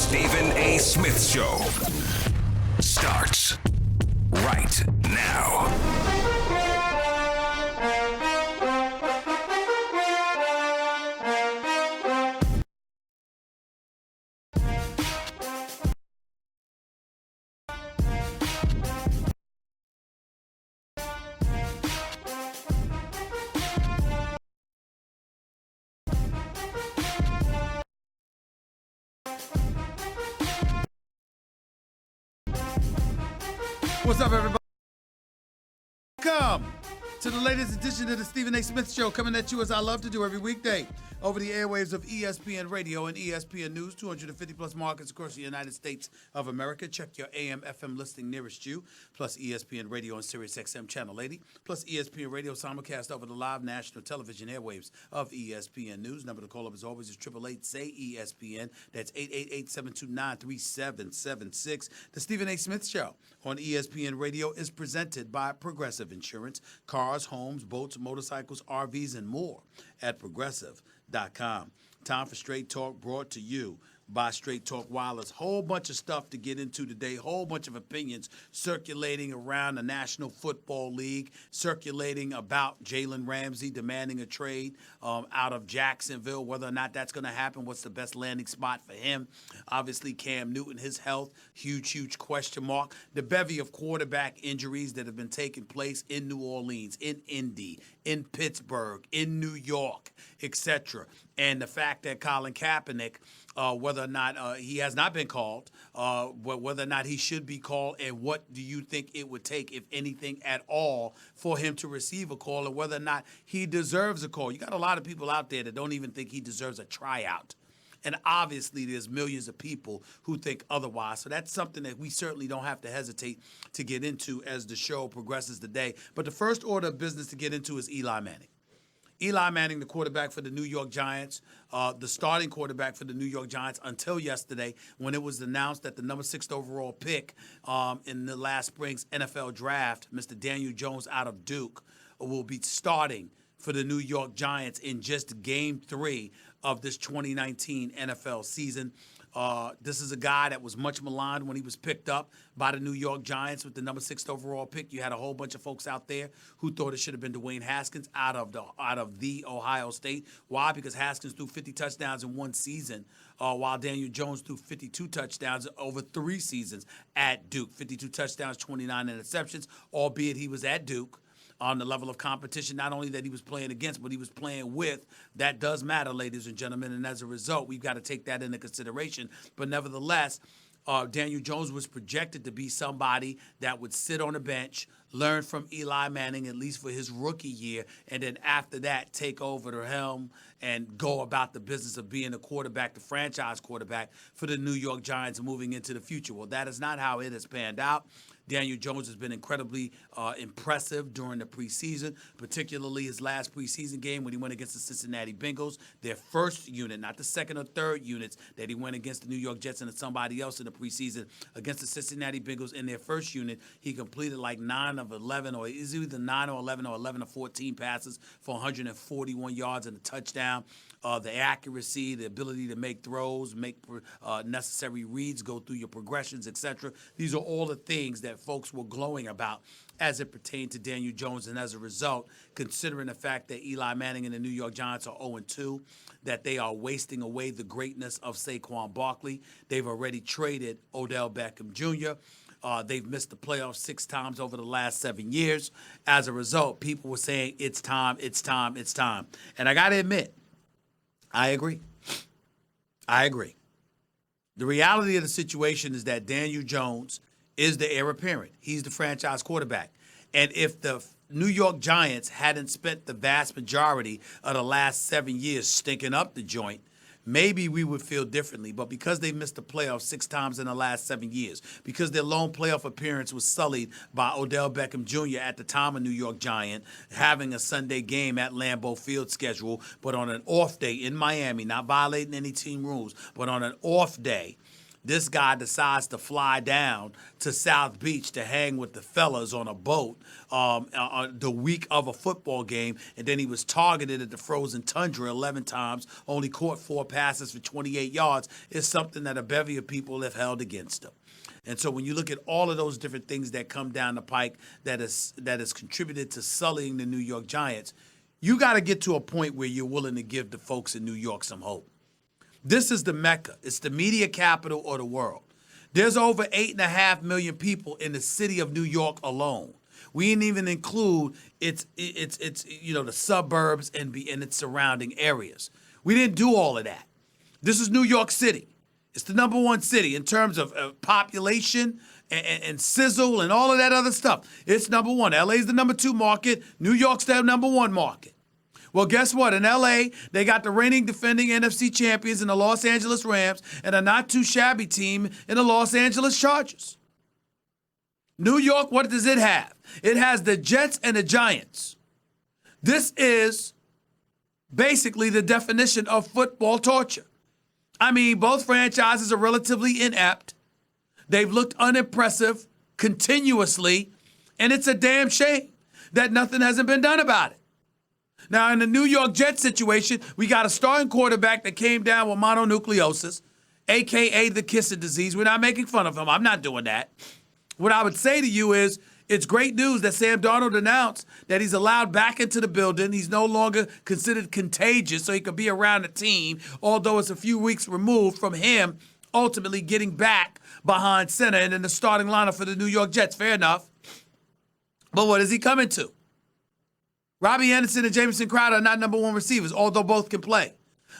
Stephen A. Smith Show starts right now. What's up, everybody? Welcome to the latest edition of the Stephen A. Smith Show, coming at you as I love to do every weekday over the airwaves of ESPN Radio and ESPN News, 250-plus markets across the United States of America. Check your AM, FM listing nearest you, plus ESPN Radio and Sirius XM Channel 80, plus ESPN Radio simulcast over the live national television airwaves of ESPN News. Number to call up, as always, is 888-SAY-ESPN. That's 888-729-3776. The Stephen A. Smith Show on ESPN Radio is presented by Progressive Insurance. Cars, homes, boats, motorcycles, RVs, and more at Progressive.com. Time for Straight Talk, brought to you by Straight Talk Wireless. Whole bunch of stuff to get into today. Whole bunch of opinions circulating around the National Football League, circulating about Jalen Ramsey demanding a trade out of Jacksonville. Whether or not that's going to happen, what's the best landing spot for him? Obviously, Cam Newton, his health, huge question mark. The bevy of quarterback injuries that have been taking place in New Orleans, in Indy, in Pittsburgh, in New York, etc. And the fact that Colin Kaepernick, whether or not he has not been called, whether or not he should be called, and what do you think it would take, if anything at all, for him to receive a call, and whether or not he deserves a call. You got a lot of people out there that don't even think he deserves a tryout. And obviously there's millions of people who think otherwise. So that's something that we certainly don't have to hesitate to get into as the show progresses today. But the first order of business to get into is Eli Manning. Eli Manning, the quarterback for the New York Giants, the starting quarterback for the New York Giants until yesterday, when it was announced that the number 6 overall pick in the last spring's NFL draft, Mr. Daniel Jones out of Duke, will be starting for the New York Giants in just Game 3 of this 2019 NFL season. This is a guy that was much maligned when he was picked up by the New York Giants with the number 6 overall pick. You had a whole bunch of folks out there who thought it should have been Dwayne Haskins out of the Ohio State. Why? Because Haskins threw 50 touchdowns in one season, while Daniel Jones threw 52 touchdowns over 3 seasons at Duke. 52 touchdowns, 29 interceptions, albeit he was at Duke. On the level of competition, not only that he was playing against, but he was playing with. That does matter, ladies and gentlemen, and as a result, we've got to take that into consideration. But nevertheless, Daniel Jones was projected to be somebody that would sit on the bench, learn from Eli Manning, at least for his rookie year, and then after that, take over the helm and go about the business of being the quarterback, the franchise quarterback for the New York Giants moving into the future. Well, that is not how it has panned out. Daniel Jones has been incredibly impressive during the preseason, particularly his last preseason game when he went against the Cincinnati Bengals, their first unit, not the second or third units that he went against the New York Jets and somebody else in the preseason. Against the Cincinnati Bengals in their first unit, he completed like 9 of 11, or is either 9 or 11 or 11 or 14 passes for 141 yards and a touchdown. The accuracy, the ability to make throws, make necessary reads, go through your progressions, etc. These are all the things that folks were glowing about as it pertained to Daniel Jones. And as a result, considering the fact that Eli Manning and the New York Giants are 0-2, that they are wasting away the greatness of Saquon Barkley. They've already traded Odell Beckham Jr., they've missed the playoffs 6 times over the last 7 years. As a result, people were saying, it's time, it's time, it's time. And I got to admit, I agree. The reality of the situation is that Daniel Jones is the heir apparent. He's the franchise quarterback. And if the New York Giants hadn't spent the vast majority of the last 7 years stinking up the joint, maybe we would feel differently. But because they missed the playoffs 6 times in the last 7 years, because their lone playoff appearance was sullied by Odell Beckham Jr. at the time a New York Giant, having a Sunday game at Lambeau Field schedule, but on an off day in Miami, not violating any team rules, but on an off day, This guy decides to fly down to South Beach to hang with the fellas on a boat the week of a football game, and then he was targeted at the frozen tundra 11 times, only caught 4 passes for 28 yards, is something that a bevy of people have held against him. And so when you look at all of those different things that come down the pike that has contributed to sullying the New York Giants, you got to get to a point where you're willing to give the folks in New York some hope. This is the Mecca. It's the media capital of the world. There's over 8.5 million people in the city of New York alone. We didn't even include its the suburbs and its surrounding areas. We didn't do all of that. This is New York City. It's the number one city in terms of population and sizzle and all of that other stuff. It's number one. LA's the number 2 market. New York's the number 1 market. Well, guess what? In LA, they got the reigning defending NFC champions in the Los Angeles Rams and a not too shabby team in the Los Angeles Chargers. New York, what does it have? It has the Jets and the Giants. This is basically the definition of football torture. I mean, both franchises are relatively inept. They've looked unimpressive continuously, and it's a damn shame that nothing hasn't been done about it. Now, in the New York Jets situation, we got a starting quarterback that came down with mononucleosis, a.k.a. the kissing disease. We're not making fun of him. I'm not doing that. What I would say to you is it's great news that Sam Darnold announced that he's allowed back into the building. He's no longer considered contagious, so he could be around the team, although it's a few weeks removed from him ultimately getting back behind center and in the starting lineup for the New York Jets. Fair enough. But what is he coming to? Robbie Anderson and Jamison Crowder are not number 1 receivers, although both can play.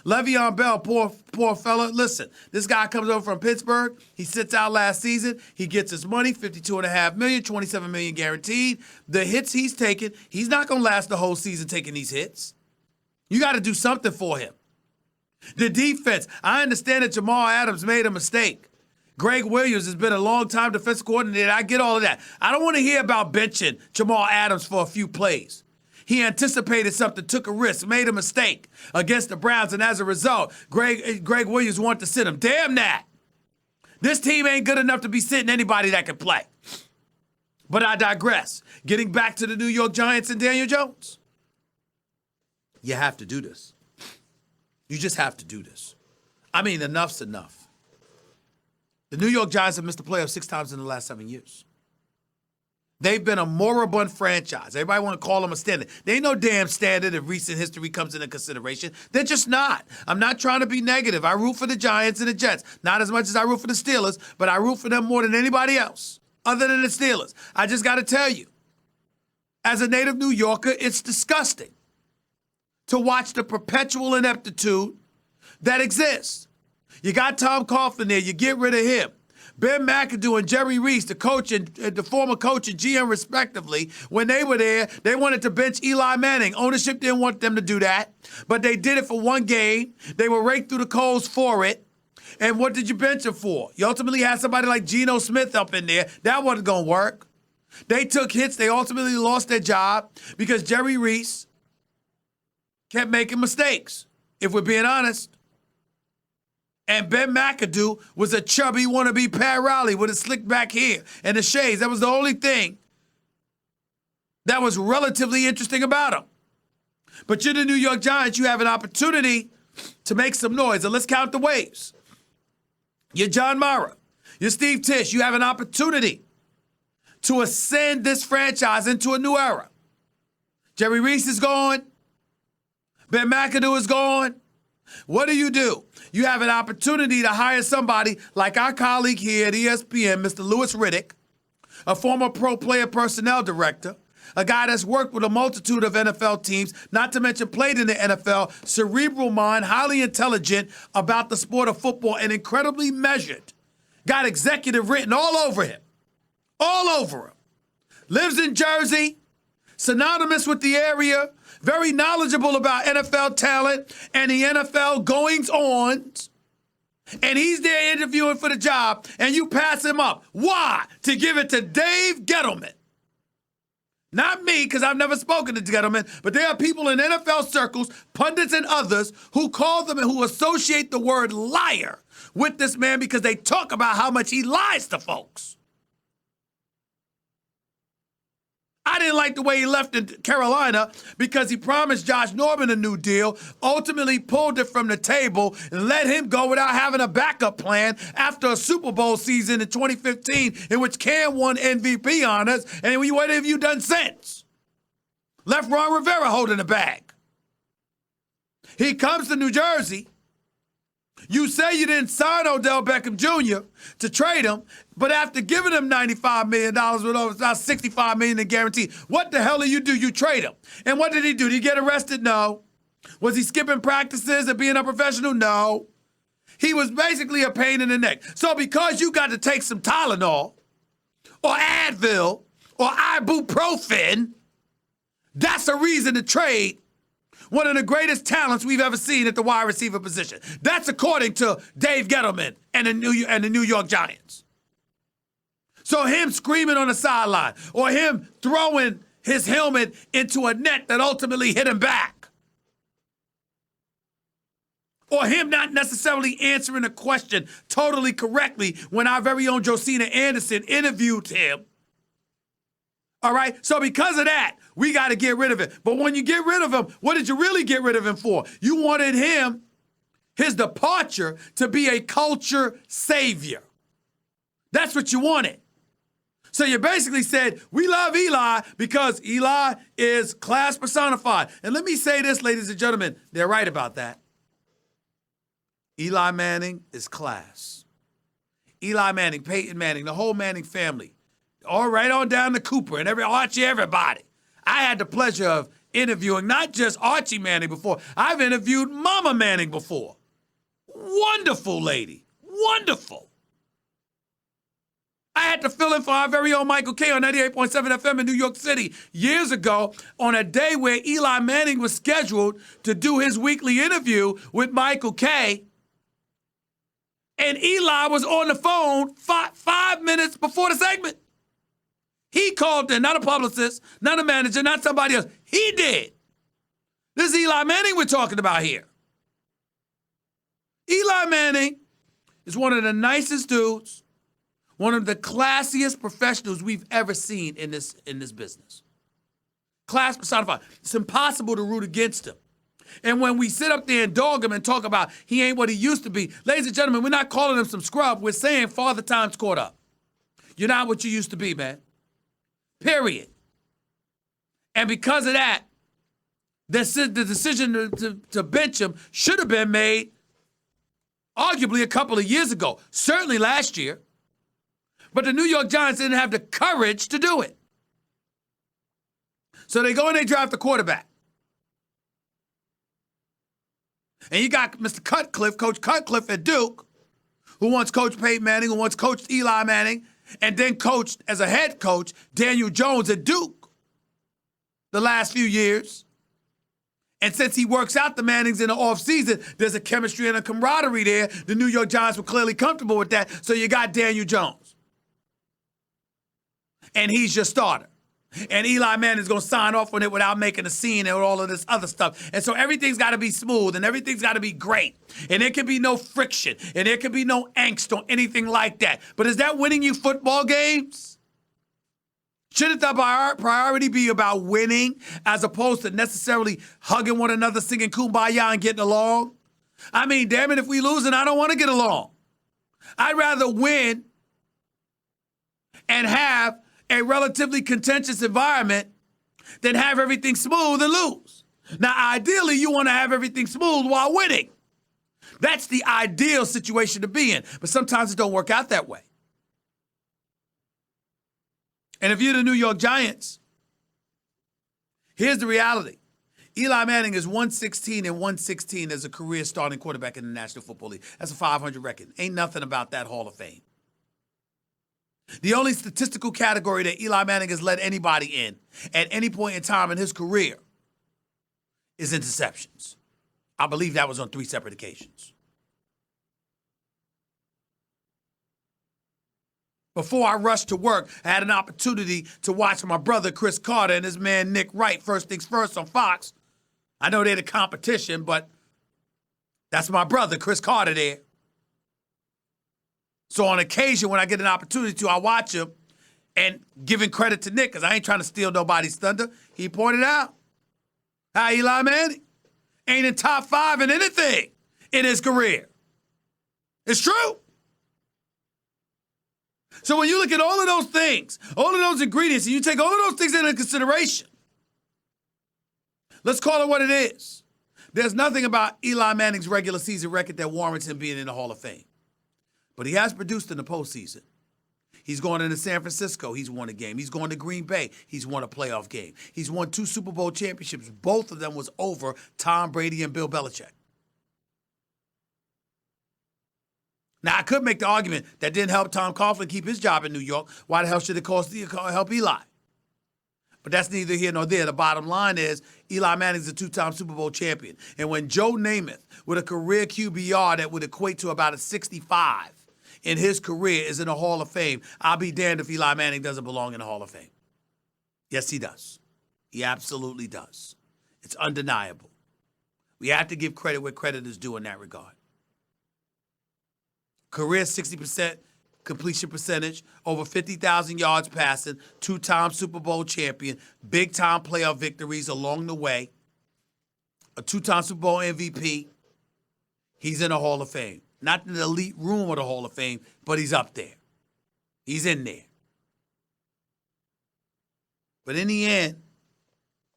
Le'Veon Bell, poor fella. Listen, this guy comes over from Pittsburgh. He sits out last season. He gets his money, $52.5 million, $27 million guaranteed. The hits he's taking, he's not going to last the whole season taking these hits. You got to do something for him. The defense, I understand that Jamal Adams made a mistake. Greg Williams has been a long-time defensive coordinator. I get all of that. I don't want to hear about benching Jamal Adams for a few plays. He anticipated something, took a risk, made a mistake against the Browns, and as a result, Greg Williams wanted to sit him. Damn that. This team ain't good enough to be sitting anybody that can play. But I digress. Getting back to the New York Giants and Daniel Jones. You have to do this. You just have to do this. I mean, enough's enough. The New York Giants have missed the playoffs 6 times in the last 7 years. They've been a moribund franchise. Everybody want to call them a standard. They ain't no damn standard if recent history comes into consideration. They're just not. I'm not trying to be negative. I root for the Giants and the Jets. Not as much as I root for the Steelers, but I root for them more than anybody else other than the Steelers. I just got to tell you, as a native New Yorker, it's disgusting to watch the perpetual ineptitude that exists. You got Tom Coughlin there. You get rid of him. Ben McAdoo and Jerry Reese, the coach and the former coach and GM respectively, when they were there, they wanted to bench Eli Manning. Ownership didn't want them to do that, but they did it for 1 game. They were raked through the coals for it. And what did you bench him for? You ultimately had somebody like Geno Smith up in there. That wasn't going to work. They took hits. They ultimately lost their job because Jerry Reese kept making mistakes, if we're being honest. And Ben McAdoo was a chubby wannabe Pat Riley with a slick back hair and the shades. That was the only thing that was relatively interesting about him. But you're the New York Giants. You have an opportunity to make some noise. And let's count the waves. You're John Mara. You're Steve Tisch. You have an opportunity to ascend this franchise into a new era. Jerry Reese is gone. Ben McAdoo is gone. What do? You have an opportunity to hire somebody like our colleague here at ESPN, Mr. Louis Riddick, a former pro player personnel director, a guy that's worked with a multitude of NFL teams, not to mention played in the NFL, cerebral mind, highly intelligent about the sport of football, and incredibly measured. Got executive written all over him. All over him. Lives in Jersey, synonymous with the area, very knowledgeable about NFL talent and the NFL goings-ons, and he's there interviewing for the job, and you pass him up. Why? To give it to Dave Gettleman. Not me, because I've never spoken to gentlemen, but there are people in NFL circles, pundits and others, who call them and who associate the word liar with this man because they talk about how much he lies to folks. I didn't like the way he left in Carolina because he promised Josh Norman a new deal, ultimately pulled it from the table and let him go without having a backup plan after a Super Bowl season in 2015 in which Cam won MVP honors. And what have you done since? Left Ron Rivera holding the bag. He comes to New Jersey. You say you didn't sign Odell Beckham Jr. to trade him, but after giving him $95 million with over $65 million in guarantee, what the hell do? You trade him. And what did he do? Did he get arrested? No. Was he skipping practices and being a professional? No. He was basically a pain in the neck. So because you got to take some Tylenol or Advil or ibuprofen, that's a reason to trade one of the greatest talents we've ever seen at the wide receiver position. That's according to Dave Gettleman and the New York Giants. So him screaming on the sideline or him throwing his helmet into a net that ultimately hit him back or him not necessarily answering a question totally correctly when our very own Josina Anderson interviewed him. All right? So because of that, we got to get rid of it. But when you get rid of him, what did you really get rid of him for? You wanted him, his departure, to be a culture savior. That's what you wanted. So you basically said, we love Eli because Eli is class personified. And let me say this, ladies and gentlemen, they're right about that. Eli Manning is class. Eli Manning, Peyton Manning, the whole Manning family. All right on down to Cooper and Archie, everybody. I had the pleasure of interviewing not just Archie Manning before. I've interviewed Mama Manning before. Wonderful lady. Wonderful. I had to fill in for our very own Michael Kay on 98.7 FM in New York City years ago on a day where Eli Manning was scheduled to do his weekly interview with Michael Kay. And Eli was on the phone 5 minutes before the segment. He called in, not a publicist, not a manager, not somebody else. He did. This is Eli Manning we're talking about here. Eli Manning is one of the nicest dudes, one of the classiest professionals we've ever seen in this business. Class personified. It's impossible to root against him. And when we sit up there and dog him and talk about he ain't what he used to be, ladies and gentlemen, we're not calling him some scrub. We're saying Father Time's caught up. You're not what you used to be, man. Period. And because of that, the decision to bench him should have been made arguably a couple of years ago, certainly last year. But the New York Giants didn't have the courage to do it. So they go and they draft the quarterback. And you got Mr. Cutcliffe, Coach Cutcliffe at Duke, who once coached Peyton Manning, who once coached Eli Manning, and then coached as a head coach Daniel Jones at Duke the last few years. And since he works out the Mannings in the offseason, there's a chemistry and a camaraderie there. The New York Giants were clearly comfortable with that, so you got Daniel Jones. And he's your starter. And Eli Manning's going to sign off on it without making a scene and all of this other stuff. And so everything's got to be smooth and everything's got to be great. And there can be no friction and there can be no angst or anything like that. But is that winning you football games? Shouldn't the priority be about winning as opposed to necessarily hugging one another, singing Kumbaya and getting along? I mean, damn it, if we lose and I don't want to get along. I'd rather win and have a relatively contentious environment than have everything smooth and lose. Now, ideally, you want to have everything smooth while winning. That's the ideal situation to be in. But sometimes it don't work out that way. And if you're the New York Giants, here's the reality. Eli Manning is 116 as a career starting quarterback in the National Football League. That's a 500 record. Ain't nothing about that Hall of Fame. The only statistical category that Eli Manning has led anybody in at any point in time in his career is interceptions. I believe that was on 3 separate occasions. Before I rushed to work, I had an opportunity to watch my brother Chris Carter and his man Nick Wright, First Things First on Fox. I know they're the competition, but that's my brother Chris Carter there. So on occasion, when I get an opportunity to, I watch him, and giving credit to Nick, because I ain't trying to steal nobody's thunder, he pointed out how Eli Manning ain't in top 5 in anything in his career. It's true. So when you look at all of those things, all of those ingredients, and you take all of those things into consideration, let's call it what it is. There's nothing about Eli Manning's regular season record that warrants him being in the Hall of Fame. But he has produced in the postseason. He's gone into San Francisco. He's won a game. He's gone to Green Bay. He's won a playoff game. He's won 2 Super Bowl championships. Both of them was over Tom Brady and Bill Belichick. Now, I could make the argument that didn't help Tom Coughlin keep his job in New York. Why the hell should it help Eli? But that's neither here nor there. The bottom line is Eli Manning's a 2-time Super Bowl champion. And when Joe Namath, with a career QBR that would equate to about a 65 in his career, is in the Hall of Fame, I'll be damned if Eli Manning doesn't belong in the Hall of Fame. Yes, he does. He absolutely does. It's undeniable. We have to give credit where credit is due in that regard. Career 60% completion percentage, over 50,000 yards passing, 2-time Super Bowl champion, big-time playoff victories along the way, a 2-time Super Bowl MVP. He's in the Hall of Fame. Not in the elite room of the Hall of Fame, but he's up there. He's in there. But in the end,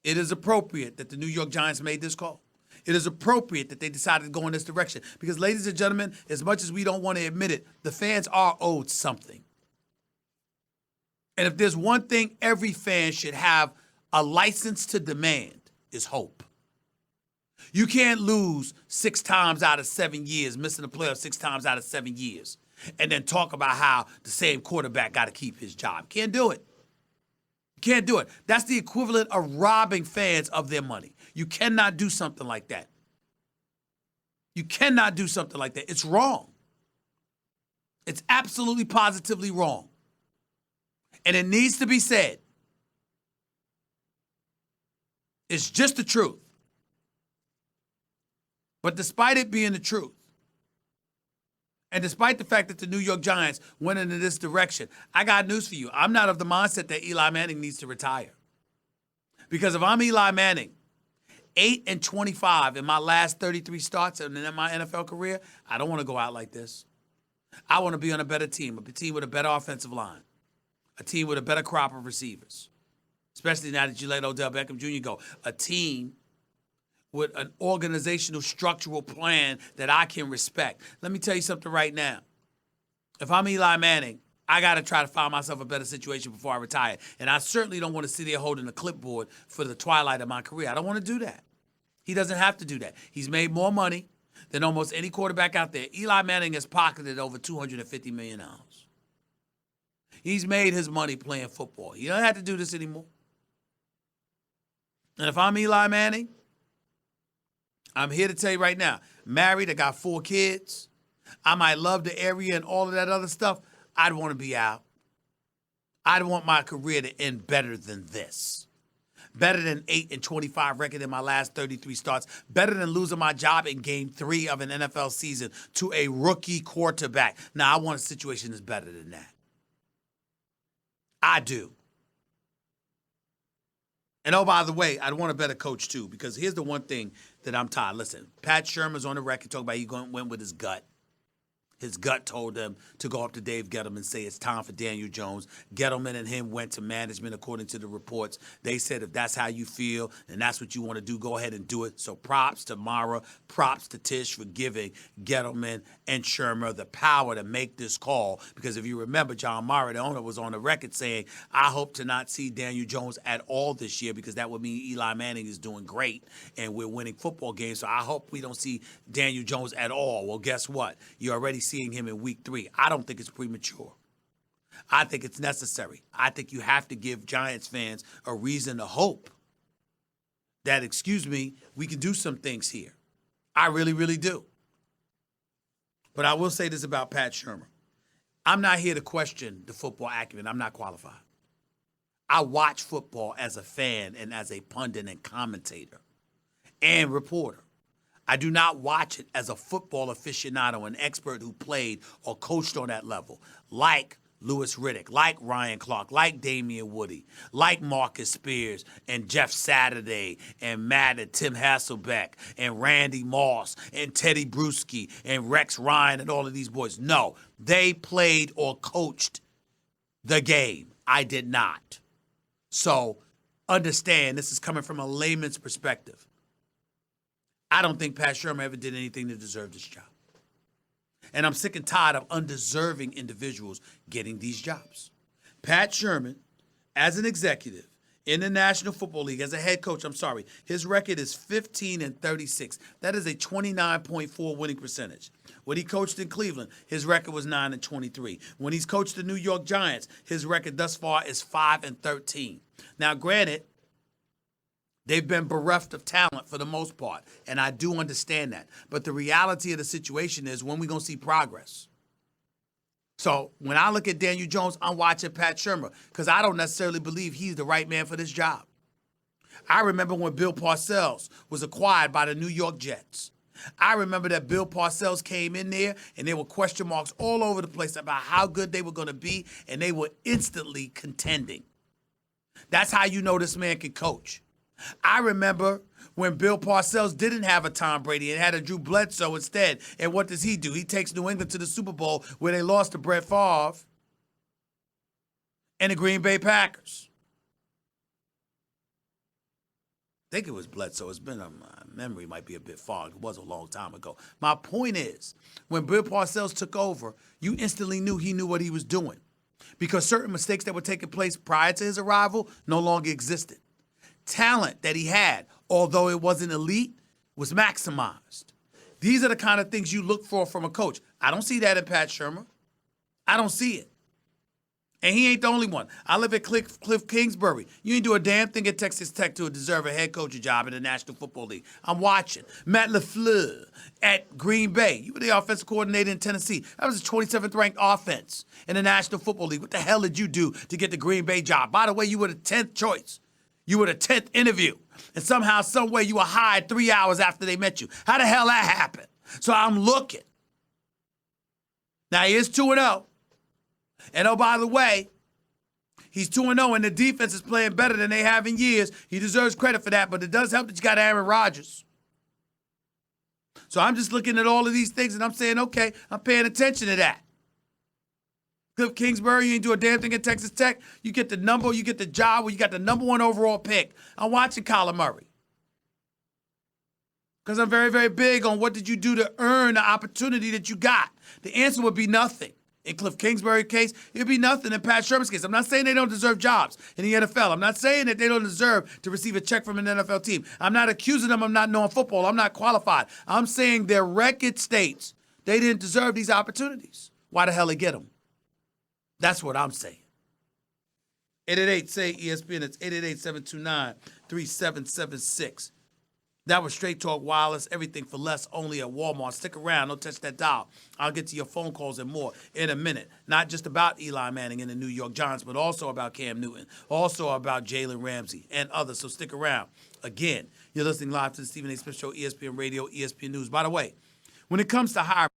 it is appropriate that the New York Giants made this call. It is appropriate that they decided to go in this direction. Because, ladies and gentlemen, as much as we don't want to admit it, the fans are owed something. And if there's one thing every fan should have a license to demand, is hope. You can't lose 6 times out of 7 years, missing the playoffs 6 times out of 7 years, and then talk about how the same quarterback got to keep his job. Can't do it. Can't do it. That's the equivalent of robbing fans of their money. You cannot do something like that. You cannot do something like that. It's wrong. It's absolutely positively wrong. And it needs to be said. It's just the truth. But despite it being the truth, and despite the fact that the New York Giants went into this direction, I got news for you. I'm not of the mindset that Eli Manning needs to retire. Because if I'm Eli Manning, 8-25 in my last 33 starts in my NFL career, I don't want to go out like this. I want to be on a better team, a team with a better offensive line, a team with a better crop of receivers, especially now that you let Odell Beckham Jr. go, a team with an organizational structural plan that I can respect. Let me tell you something right now. If I'm Eli Manning, I got to try to find myself a better situation before I retire. And I certainly don't want to sit there holding a clipboard for the twilight of my career. I don't want to do that. He doesn't have to do that. He's made more money than almost any quarterback out there. Eli Manning has pocketed over $250 million. He's made his money playing football. He doesn't have to do this anymore. And if I'm Eli Manning, I'm here to tell you right now, married, I got 4 kids. I might love the area and all of that other stuff. I'd want to be out. I'd want my career to end better than this. Better than 8-25 record in my last 33 starts. Better than losing my job in game 3 of an NFL season to a rookie quarterback. Now, I want a situation that's better than that. I do. And oh, by the way, I'd want a better coach too, because here's the one thing that I'm tired. Listen, Pat Shermer's on the record talking about he went with his gut. His gut told him to go up to Dave Gettleman and say it's time for Daniel Jones. Gettleman and him went to management according to the reports. They said if that's how you feel and that's what you want to do, go ahead and do it. So props to Mara, props to Tish for giving Gettleman and Shermer the power to make this call. Because if you remember, John Mara, the owner, was on the record saying, I hope to not see Daniel Jones at all this year because that would mean Eli Manning is doing great and we're winning football games. So I hope we don't see Daniel Jones at all. Well, guess what? You're already seeing him in week 3. I don't think it's premature. I think it's necessary. I think you have to give Giants fans a reason to hope that, we can do some things here. I really, really do. But I will say this about Pat Shermer. I'm not here to question the football acumen. I'm not qualified. I watch football as a fan and as a pundit and commentator and reporter. I do not watch it as a football aficionado, an expert who played or coached on that level, like Louis Riddick, like Ryan Clark, like Damian Woody, like Marcus Spears and Jeff Saturday and Matt and Tim Hasselbeck and Randy Moss and Teddy Bruschi and Rex Ryan and all of these boys. No, they played or coached the game. I did not. So understand, this is coming from a layman's perspective. I don't think Pat Shermer ever did anything to deserve this job. And I'm sick and tired of undeserving individuals getting these jobs. Pat Shermer, as an executive in the National Football League, as a head coach, his record is 15-36. That is a 29.4 winning percentage. When he coached in Cleveland, his record was 9-23. When he's coached the New York Giants, his record thus far is 5-13. Now, granted, they've been bereft of talent for the most part, and I do understand that. But the reality of the situation is, when we going to see progress? So when I look at Daniel Jones, I'm watching Pat Shermer because I don't necessarily believe he's the right man for this job. I remember when Bill Parcells was acquired by the New York Jets. I remember that Bill Parcells came in there, and there were question marks all over the place about how good they were going to be, and they were instantly contending. That's how you know this man can coach. I remember when Bill Parcells didn't have a Tom Brady and had a Drew Bledsoe instead. And what does he do? He takes New England to the Super Bowl where they lost to Brett Favre and the Green Bay Packers. I think it was Bledsoe. It's been, my memory might be a bit fogged. It was a long time ago. My point is, when Bill Parcells took over, you instantly knew he knew what he was doing because certain mistakes that were taking place prior to his arrival no longer existed. Talent that he had, although it wasn't elite, was maximized. These are the kind of things you look for from a coach. I don't see that in Pat Shermer. I don't see it. And he ain't the only one. I live at Cliff Kingsbury. You ain't do a damn thing at Texas Tech to deserve a head coaching job in the National Football League. I'm watching. Matt LaFleur at Green Bay. You were the offensive coordinator in Tennessee. That was the 27th ranked offense in the National Football League. What the hell did you do to get the Green Bay job? By the way, you were the 10th choice. You were the 10th interview. And somehow, some way, you were hired 3 hours after they met you. How the hell that happened? So I'm looking. Now, he is 2-0. And oh, by the way, he's 2-0, and the defense is playing better than they have in years. He deserves credit for that, but it does help that you got Aaron Rodgers. So I'm just looking at all of these things, and I'm saying, okay, I'm paying attention to that. Cliff Kingsbury, you ain't do a damn thing at Texas Tech. You get the job where you got the number 1 overall pick. I'm watching Kyler Murray. Because I'm very, very big on what did you do to earn the opportunity that you got. The answer would be nothing. In Cliff Kingsbury's case, it would be nothing in Pat Shermer's case. I'm not saying they don't deserve jobs in the NFL. I'm not saying that they don't deserve to receive a check from an NFL team. I'm not accusing them of not knowing football. I'm not qualified. I'm saying their record states they didn't deserve these opportunities. Why the hell they get them? That's what I'm saying. 888-SAY-ESPN. It's 888-729-3776. That was Straight Talk Wireless. Everything for less only at Walmart. Stick around. Don't touch that dial. I'll get to your phone calls and more in a minute. Not just about Eli Manning and the New York Giants, but also about Cam Newton. Also about Jalen Ramsey and others. So stick around. Again, you're listening live to the Stephen A. Smith Show, ESPN Radio, ESPN News. By the way, when it comes to hiring,